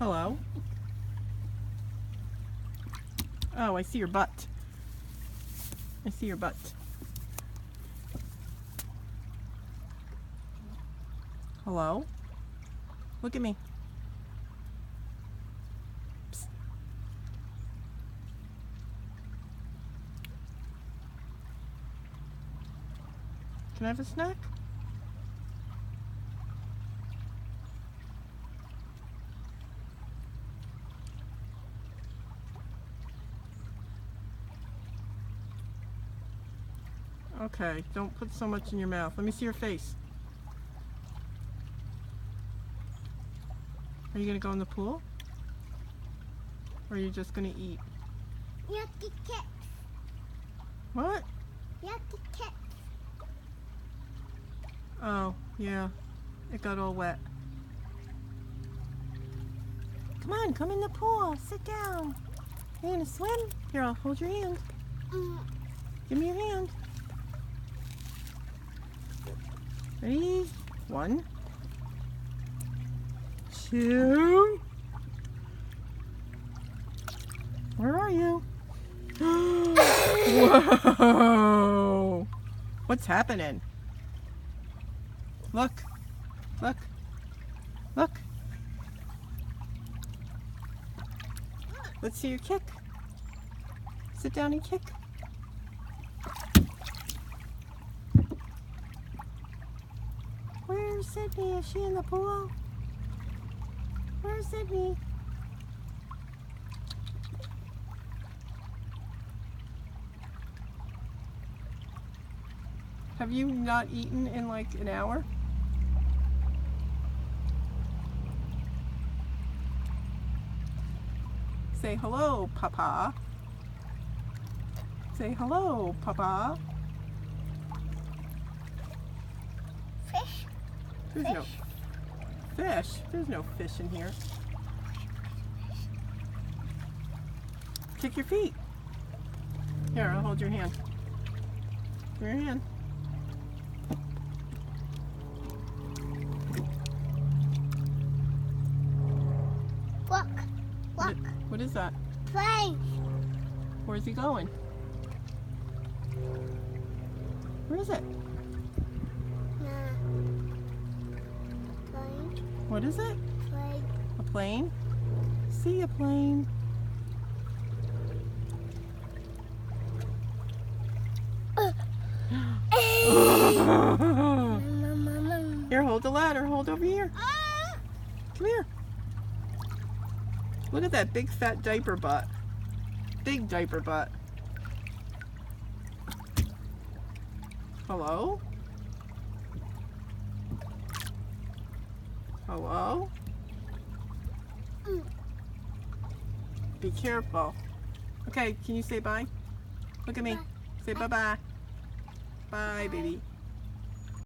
Hello? Oh, I see your butt. I see your butt. Hello? Look at me. Psst. Can I have a snack? Okay, don't put so much in your mouth. Let me see your face. Are you gonna go in the pool? Or are you just gonna eat? Yucky kicks. What? Yucky kicks. Oh, yeah. It got all wet. Come on, come in the pool. Sit down. You gonna swim? Here, I'll hold your hand. Give me your hand. Ready? 1, 2. Where are you? Whoa! What's happening? Look. Look. Look. Let's see your kick. Sit down and kick. Where's Sydney? Is she in the pool? Where's Sydney? Have you not eaten in like an hour? Say hello, Papa. Say hello, Papa. Fish. There's no fish. There's no fish in here. Kick your feet. Here, I'll hold your hand. Give me your hand. Look. Look. What is that? Plane. Where's he going? Where is it? Plane. What is it? Plane. A plane? See a plane. Here, hold the ladder. Hold over here. Come here. Look at that big fat diaper butt. Big diaper butt. Hello? Hello? Be careful. Okay, can you say bye? Look at me. Say bye-bye. Bye, baby.